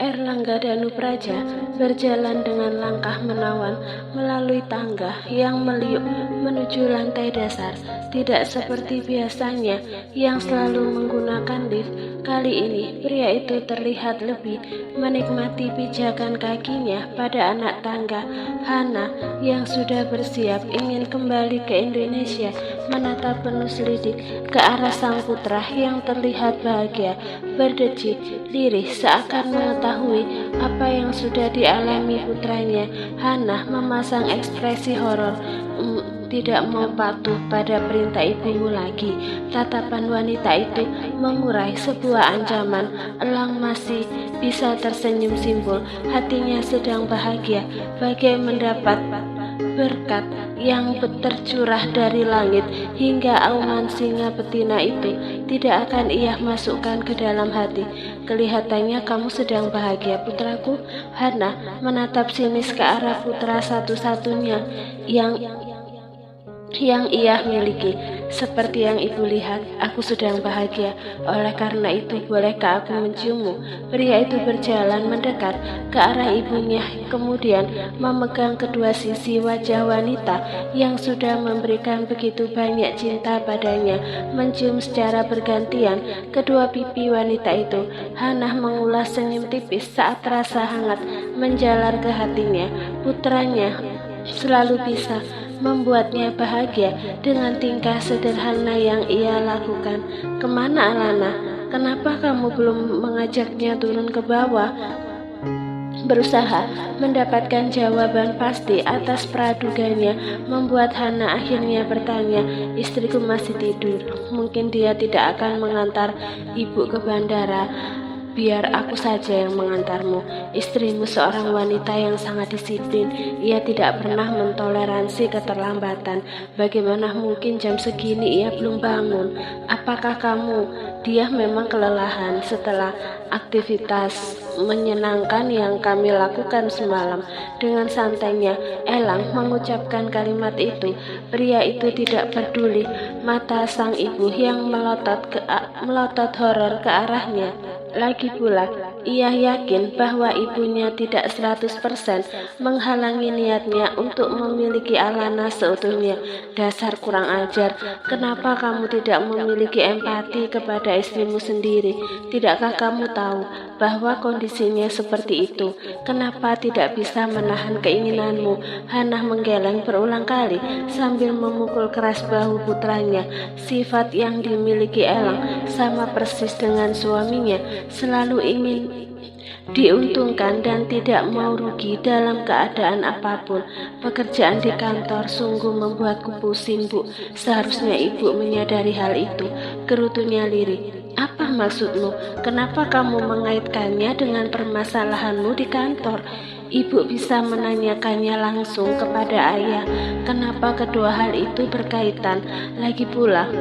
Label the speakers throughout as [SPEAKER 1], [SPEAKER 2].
[SPEAKER 1] Erlangga Danupraja berjalan dengan langkah menawan melalui tangga yang meliuk menuju lantai dasar. Tidak seperti biasanya yang selalu menggunakan lift, kali ini pria itu terlihat lebih menikmati pijakan kakinya pada anak tangga. Hana yang sudah bersiap ingin kembali ke Indonesia menatap penuh selidik ke arah sang putra yang terlihat bahagia, berdecit lirih seakan mengetahui apa yang sudah dialami putranya. Hana memasang ekspresi horor. Tidak mau patuh pada perintah ibumu lagi. Tatapan wanita itu mengurai sebuah ancaman. Elang masih bisa tersenyum simpul. Hatinya sedang bahagia, bagai mendapat berkat yang tercurah dari langit. Hingga auman singa betina itu tidak akan ia masukkan ke dalam hati. Kelihatannya kamu sedang bahagia, putraku. Hana menatap sinis ke arah putra satu-satunya yang ia miliki. Seperti yang ibu lihat, aku sedang bahagia. Oleh karena itu, bolehkah aku menciummu? Pria itu berjalan mendekat ke arah ibunya, kemudian memegang kedua sisi wajah wanita yang sudah memberikan begitu banyak cinta padanya, mencium secara bergantian kedua pipi wanita itu. Hana mengulas senyum tipis saat rasa hangat menjalar ke hatinya. Putranya selalu bisa membuatnya bahagia dengan tingkah sederhana yang ia lakukan. Kemana Alana? Kenapa kamu belum mengajaknya turun ke bawah? Berusaha mendapatkan jawaban pasti atas praduganya membuat Hana akhirnya bertanya, istriku masih tidur. Mungkin dia tidak akan mengantar ibu ke bandara. Biar aku saja yang mengantarmu. Istrimu seorang wanita yang sangat disiplin. Ia tidak pernah mentoleransi keterlambatan. Bagaimana mungkin jam segini ia belum bangun? Apakah kamu? Dia memang kelelahan setelah aktivitas menyenangkan yang kami lakukan semalam. Dengan santainya Elang mengucapkan kalimat itu. Pria itu tidak peduli mata sang ibu yang melotot horor ke arahnya. Lagi pula, ia yakin bahwa ibunya tidak 100% menghalangi niatnya untuk memiliki Alana seutuhnya. Dasar kurang ajar, kenapa kamu tidak memiliki empati kepada istrimu sendiri? Tidakkah kamu tahu bahwa kondisinya seperti itu? Kenapa tidak bisa menahan keinginanmu? Hana menggeleng berulang kali sambil memukul keras bahu putranya. Sifat yang dimiliki Elang sama persis dengan suaminya, selalu ingin diuntungkan dan tidak mau rugi dalam keadaan apapun. Pekerjaan di kantor sungguh membuatku pusing, Bu. Seharusnya ibu menyadari hal itu. Gerutunya lirih. Apa maksudmu? Kenapa kamu mengaitkannya dengan permasalahanmu di kantor? Ibu bisa menanyakannya langsung kepada ayah. Kenapa kedua hal itu berkaitan? Lagi pula,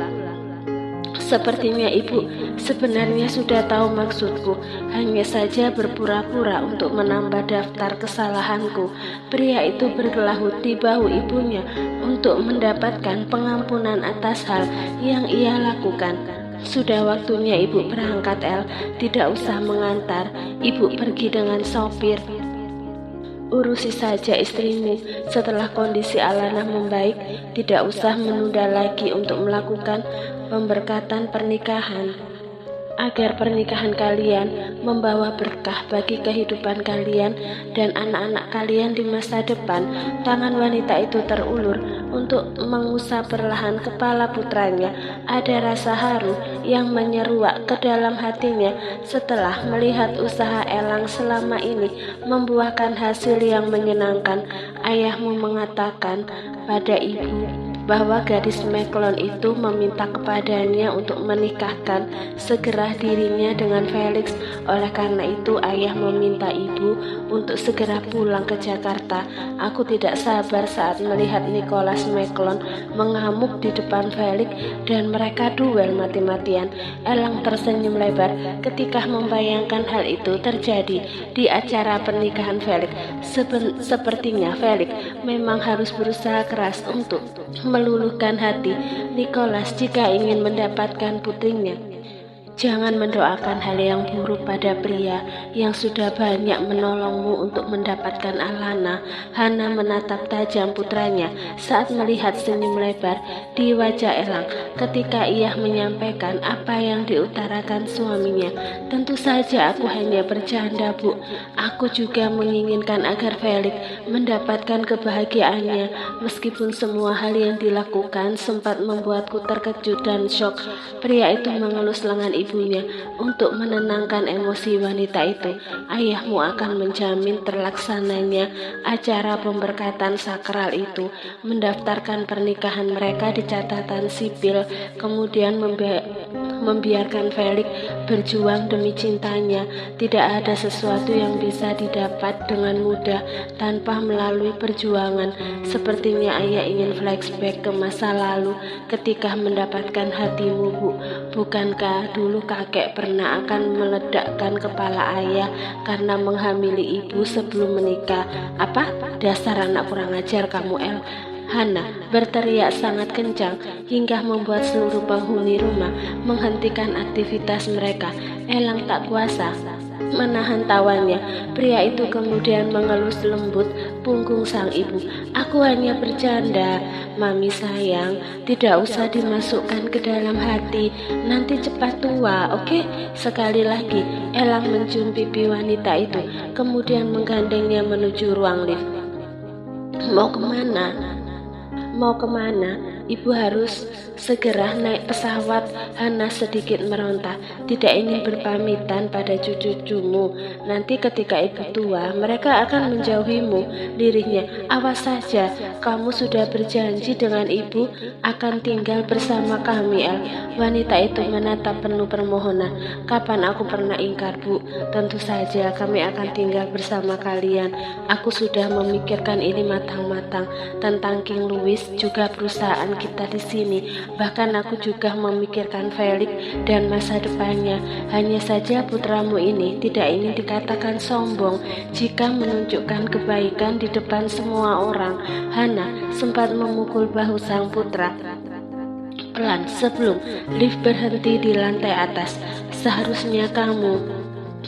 [SPEAKER 1] sepertinya ibu sebenarnya sudah tahu maksudku, hanya saja berpura-pura untuk menambah daftar kesalahanku. Pria itu bergelahut di bahu ibunya untuk mendapatkan pengampunan atas hal yang ia lakukan. Sudah waktunya ibu berangkat, El. Tidak usah mengantar. Ibu pergi dengan sopir. Urusi saja istrimu. Setelah kondisi Alana membaik, tidak usah menunda lagi untuk melakukan pemberkatan pernikahan. Agar pernikahan kalian membawa berkah bagi kehidupan kalian dan anak-anak kalian di masa depan. Tangan wanita itu terulur untuk mengusap perlahan kepala putranya. Ada rasa haru yang menyeruak ke dalam hatinya setelah melihat usaha Elang selama ini membuahkan hasil yang menyenangkan. Ayahmu mengatakan pada ibu bahwa gadis Meklon itu meminta kepadanya untuk menikahkan segera dirinya dengan Felix. Oleh karena itu ayah meminta ibu untuk segera pulang ke Jakarta. Aku tidak sabar saat melihat Nicholas Meklon mengamuk di depan Felix dan mereka duel mati-matian. Elang tersenyum lebar ketika membayangkan hal itu terjadi di acara pernikahan Felix. Sepertinya Felix memang harus berusaha keras untuk meluluhkan hati Nicholas jika ingin mendapatkan putrinya. Jangan mendoakan hal yang buruk pada pria yang sudah banyak menolongmu untuk mendapatkan Alana. Hana menatap tajam putranya saat melihat senyum lebar di wajah Elang ketika ia menyampaikan apa yang diutarakan suaminya. Tentu saja aku hanya bercanda, Bu. Aku juga menginginkan agar Felix mendapatkan kebahagiaannya, meskipun semua hal yang dilakukan sempat membuatku terkejut dan syok. Pria itu mengelus lengan ibunya untuk menenangkan emosi wanita itu. Ayahmu akan menjamin terlaksananya acara pemberkatan sakral itu, mendaftarkan pernikahan mereka di catatan sipil, kemudian membiarkan Felix berjuang demi cintanya. Tidak ada sesuatu yang bisa didapat dengan mudah tanpa melalui perjuangan. Sepertinya ayah ingin flashback ke masa lalu ketika mendapatkan hatimu, Bu. Bukankah dulu kakek pernah akan meledakkan kepala ayah karena menghamili ibu sebelum menikah? Apa? Dasar anak kurang ajar kamu, El. Hana berteriak sangat kencang hingga membuat seluruh penghuni rumah menghentikan aktivitas mereka. Elang tak kuasa menahan tawanya. Pria itu kemudian mengelus lembut punggung sang ibu. Aku hanya bercanda, Mami sayang. Tidak usah dimasukkan ke dalam hati. Nanti cepat tua, oke? Sekali lagi, Elang mencium pipi wanita itu, kemudian menggandengnya menuju ruang lift. Mau kemana? Mau kemana? Ibu harus segera naik pesawat. Hana sedikit meronta. Tidak ingin berpamitan pada cucu-cucumu. Nanti ketika ibu tua, mereka akan menjauhimu. Lirihnya, awas saja. Kamu sudah berjanji dengan ibu akan tinggal bersama kami, El. Wanita itu menatap penuh permohonan. Kapan aku pernah ingkar, Bu? Tentu saja kami akan tinggal bersama kalian. Aku sudah memikirkan ini matang-matang tentang King Louis, juga perusahaan kita di sini. Bahkan aku juga memikirkan Felix dan masa depannya. Hanya saja putramu ini tidak ingin dikatakan sombong jika menunjukkan kebaikan di depan semua orang. Hana sempat memukul bahu sang putra pelan sebelum lift berhenti di lantai atas. Seharusnya kamu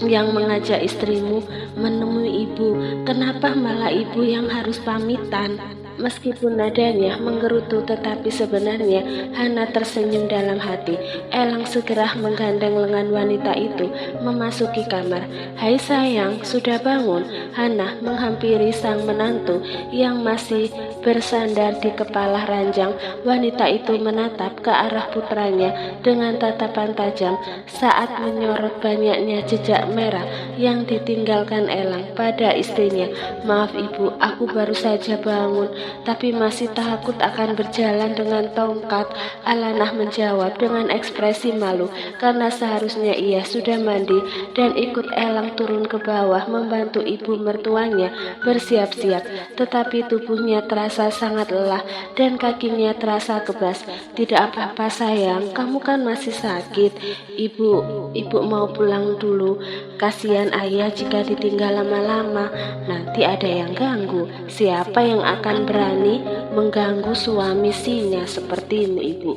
[SPEAKER 1] yang mengajak istrimu menemui ibu. Kenapa malah ibu yang harus pamitan? Meskipun nadanya menggerutu, tetapi sebenarnya Hana tersenyum dalam hati. Elang segera menggandeng lengan wanita itu memasuki kamar. Hai sayang, sudah bangun? Hana menghampiri sang menantu yang masih bersandar di kepala ranjang. Wanita itu menatap ke arah putranya dengan tatapan tajam saat menyorot banyaknya jejak merah yang ditinggalkan Elang pada istrinya. Maaf ibu, aku baru saja bangun, tapi masih takut akan berjalan dengan tongkat. Alanah menjawab dengan ekspresi malu karena seharusnya ia sudah mandi dan ikut Elang turun ke bawah membantu ibu mertuanya bersiap-siap. Tetapi tubuhnya terasa sangat lelah dan kakinya terasa kebas. Tidak apa-apa sayang, kamu kan masih sakit. Ibu mau pulang dulu. Kasihan ayah jika ditinggal lama-lama. Nanti ada yang ganggu. Siapa yang akan berani mengganggu suami sinya sepertimu, ibu?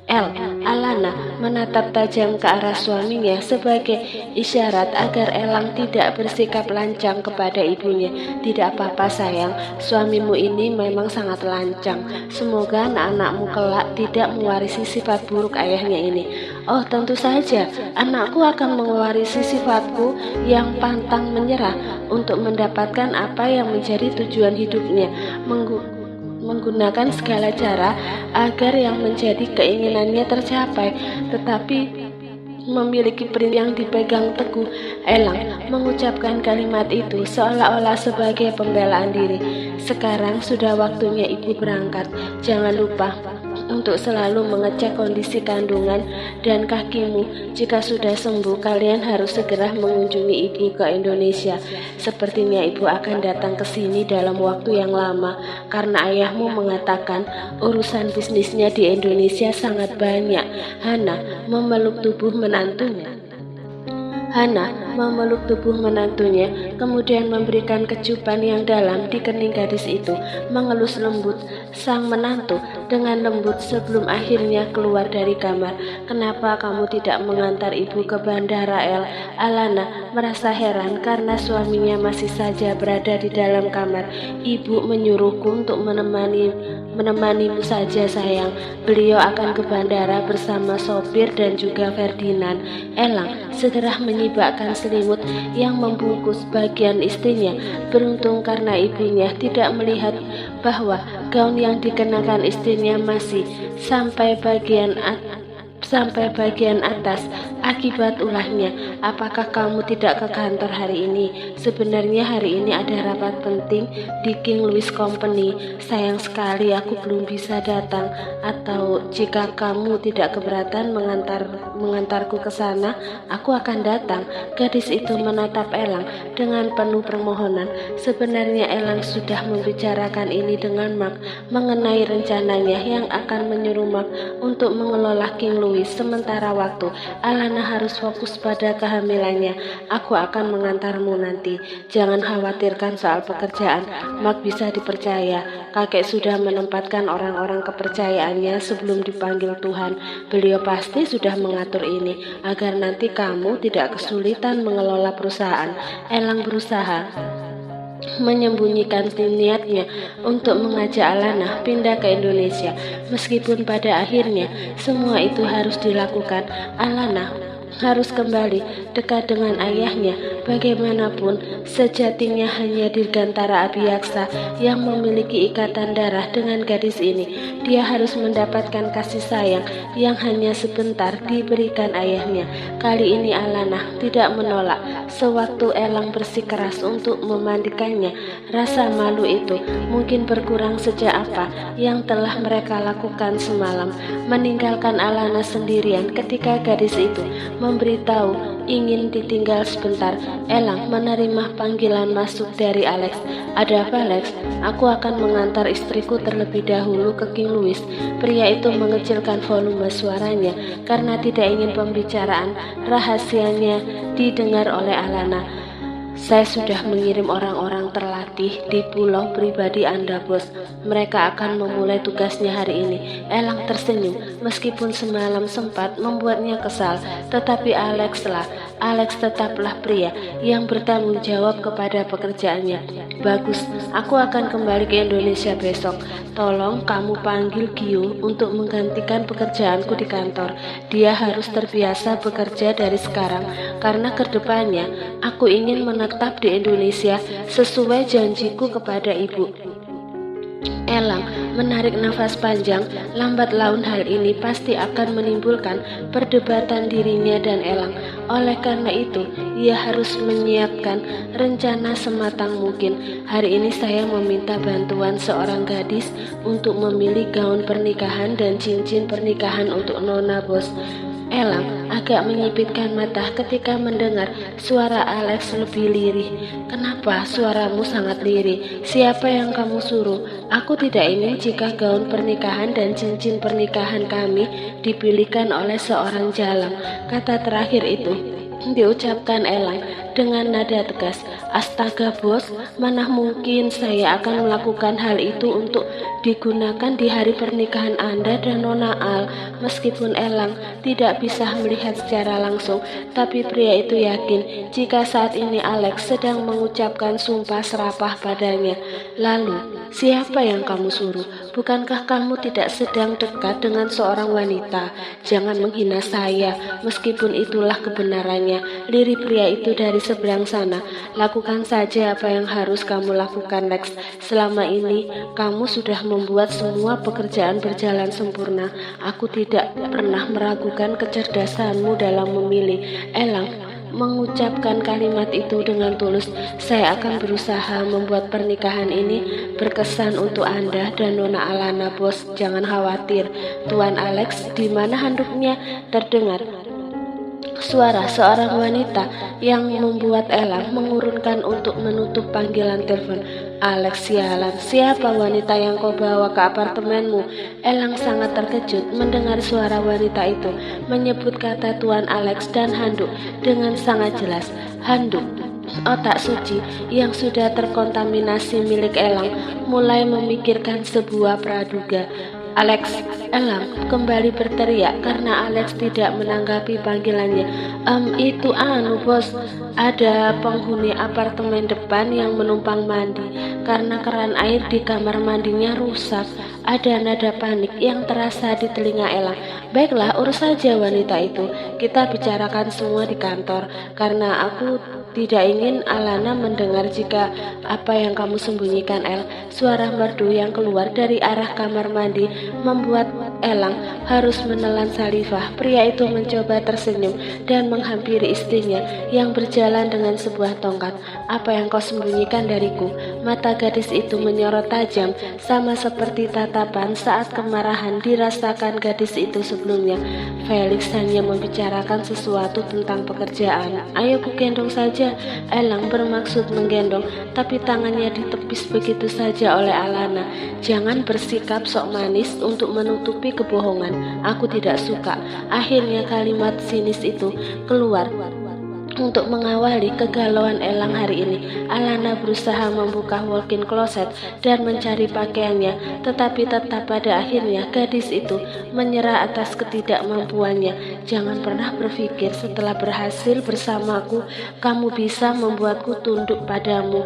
[SPEAKER 1] Alana menatap tajam ke arah suaminya sebagai isyarat agar Elang tidak bersikap lancang kepada ibunya. Tidak apa-apa sayang, suamimu ini memang sangat lancang. Semoga anak-anakmu kelak tidak mewarisi sifat buruk ayahnya ini. Oh tentu saja, anakku akan mewarisi sifatku yang pantang menyerah untuk mendapatkan apa yang menjadi tujuan hidupnya, menggunakan segala cara agar yang menjadi keinginannya tercapai, tetapi memiliki prinsip yang dipegang teguh. Elang mengucapkan kalimat itu seolah-olah sebagai pembelaan diri. Sekarang sudah waktunya ibu berangkat. Jangan lupa untuk selalu mengecek kondisi kandungan dan kakimu. Jika sudah sembuh, kalian harus segera mengunjungi ibu ke Indonesia. Sepertinya ibu akan datang ke sini dalam waktu yang lama karena ayahmu mengatakan urusan bisnisnya di Indonesia sangat banyak. Hana memeluk tubuh menantunya. Kemudian memberikan kecupan yang dalam di kening gadis itu. Mengelus lembut sang menantu dengan lembut sebelum akhirnya keluar dari kamar. Kenapa kamu tidak mengantar ibu ke bandara, El? Alana merasa heran karena suaminya masih saja berada di dalam kamar. Ibu menyuruhku untuk menemanimu saja, sayang. Beliau akan ke bandara bersama sopir dan juga Ferdinand. Elang segera menyibakkan selimut yang membungkus bagian istrinya. Beruntung karena ibunya tidak melihat bahwa gaun yang dikenakan istrinya masih sampai bagian atas akibat ulahnya. Apakah kamu tidak ke kantor hari ini? Sebenarnya hari ini ada rapat penting di King Louis Company. Sayang sekali aku belum bisa datang. Atau jika kamu tidak keberatan mengantarku ke sana, aku akan datang. Gadis itu menatap Elang dengan penuh permohonan. Sebenarnya Elang sudah membicarakan ini dengan Mark mengenai rencananya yang akan menyuruh Mark untuk mengelola King Louis. Sementara waktu Alana harus fokus pada kehamilannya. Aku akan mengantarmu nanti. Jangan khawatirkan soal pekerjaan. Mark bisa dipercaya. Kakek sudah menempatkan orang-orang kepercayaannya sebelum dipanggil Tuhan. Beliau pasti sudah mengatur ini agar nanti kamu tidak kesulitan mengelola perusahaan. Elang berusaha menyembunyikan niatnya untuk mengajak Alana pindah ke Indonesia. Meskipun pada akhirnya semua itu harus dilakukan, Alana harus kembali dekat dengan ayahnya. Bagaimanapun, sejatinya hanya Dirgantara Abiyaksa yang memiliki ikatan darah dengan gadis ini. Dia harus mendapatkan kasih sayang yang hanya sebentar diberikan ayahnya. Kali ini Alana tidak menolak. Sewaktu Elang bersikeras untuk memandikannya, rasa malu itu mungkin berkurang sejak apa yang telah mereka lakukan semalam. Meninggalkan Alana sendirian ketika gadis itu memberitahu ingin ditinggal sebentar, Elang menerima panggilan masuk dari Alex. Ada apa, Alex? Aku akan mengantar istriku terlebih dahulu ke King Louis. Pria itu mengecilkan volume suaranya karena tidak ingin pembicaraan rahasianya didengar oleh Alana. Saya sudah mengirim orang-orang terlatih di pulau pribadi Anda, bos. Mereka akan memulai tugasnya hari ini. Elang tersenyum, meskipun semalam sempat membuatnya kesal. Tetapi Alex tetaplah pria yang bertanggung jawab kepada pekerjaannya. Bagus, aku akan kembali ke Indonesia besok. Tolong kamu panggil Gio untuk menggantikan pekerjaanku di kantor. Dia harus terbiasa bekerja dari sekarang, karena kedepannya aku ingin menetap di Indonesia sesuai janjiku kepada ibu. Elang menarik nafas panjang. Lambat laun hal ini pasti akan menimbulkan perdebatan dirinya dan Elang. Oleh karena itu, ia harus menyiapkan rencana sematang mungkin. Hari ini saya meminta bantuan seorang gadis untuk memilih gaun pernikahan dan cincin pernikahan untuk Nona, bos. Elang agak menyipitkan mata ketika mendengar suara Alex lebih lirih. Kenapa suaramu sangat lirih? Siapa yang kamu suruh? Aku tidak ingin jika gaun pernikahan dan cincin pernikahan kami dipilihkan oleh seorang jalang. Kata terakhir itu diucapkan Elang dengan nada tegas. Astaga, bos, mana mungkin saya akan melakukan hal itu untuk digunakan di hari pernikahan Anda dan Nona Al. Meskipun Elang tidak bisa melihat secara langsung, tapi pria itu yakin jika saat ini Alex sedang mengucapkan sumpah serapah padanya. Lalu, siapa yang kamu suruh? Bukankah kamu tidak sedang dekat dengan seorang wanita? Jangan menghina saya, meskipun itulah kebenarannya. Lirik pria itu dari seberang sana. Lakukan saja apa yang harus kamu lakukan, Lex. Selama ini, kamu sudah membuat semua pekerjaan berjalan sempurna. Aku tidak pernah meragukan kecerdasanmu dalam memilih. Elang mengucapkan kalimat itu dengan tulus. Saya akan berusaha membuat pernikahan ini berkesan untuk Anda dan Nona Alana, bos. Jangan khawatir. Tuan Alex, di mana handuknya? Terdengar suara seorang wanita yang membuat Elang mengurungkan untuk menutup panggilan telepon. Alex, sialan, siapa wanita yang kau bawa ke apartemenmu? Elang sangat terkejut mendengar suara wanita itu menyebut kata Tuan Alex dan handuk dengan sangat jelas. Handuk. Otak suci yang sudah terkontaminasi milik Elang mulai memikirkan sebuah praduga. Alex, Elang kembali berteriak karena Alex tidak menanggapi panggilannya. Itu bos, ada penghuni apartemen depan yang menumpang mandi karena keran air di kamar mandinya rusak. Ada nada panik yang terasa di telinga Elang. Baiklah, urus saja wanita itu. Kita bicarakan semua di kantor karena aku tidak ingin Alana mendengar jika apa yang kamu sembunyikan, El. Suara merdu yang keluar dari arah kamar mandi membuat Elang harus menelan salivah. Pria itu mencoba tersenyum dan menghampiri istrinya yang berjalan dengan sebuah tongkat. Apa yang kau sembunyikan dariku? Mata gadis itu menyorot tajam, sama seperti tatapan saat kemarahan dirasakan gadis itu sebelumnya. Felix hanya membicarakan sesuatu tentang pekerjaan. Ayo ku gendong saja. Elang bermaksud menggendong, tapi tangannya ditepis begitu saja oleh Alana. Jangan bersikap sok manis untuk menutupi kebohongan. Aku tidak suka. Akhirnya kalimat sinis itu keluar. Untuk mengawali kegalauan Elang hari ini, Alana berusaha membuka walk-in closet dan mencari pakaiannya, tetapi tetap pada akhirnya gadis itu menyerah atas ketidakmampuannya. Jangan pernah berpikir setelah berhasil bersamaku, kamu bisa membuatku tunduk padamu.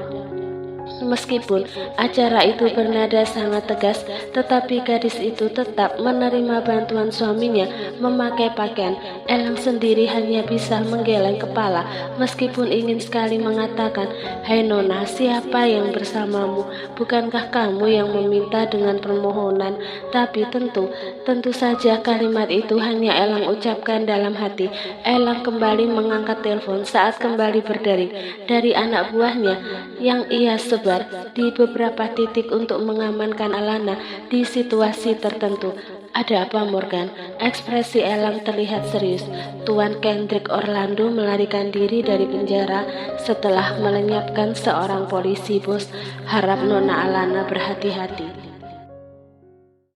[SPEAKER 1] Meskipun acara itu bernada sangat tegas, tetapi gadis itu tetap menerima bantuan suaminya memakai pakaian. Elang sendiri hanya bisa menggeleng kepala meskipun ingin sekali mengatakan, "Hai Nona, siapa yang bersamamu? Bukankah kamu yang meminta dengan permohonan?" Tapi tentu saja kalimat itu hanya Elang ucapkan dalam hati. Elang kembali mengangkat telepon saat kembali berdering dari anak buahnya yang ia sebar di beberapa titik untuk mengamankan Alana di situasi tertentu. Ada apa, Morgan? Ekspresi Elang terlihat serius. Tuan Kendrick Orlando melarikan diri dari penjara setelah melenyapkan seorang polisi, bos. Harap Nona Alana berhati-hati.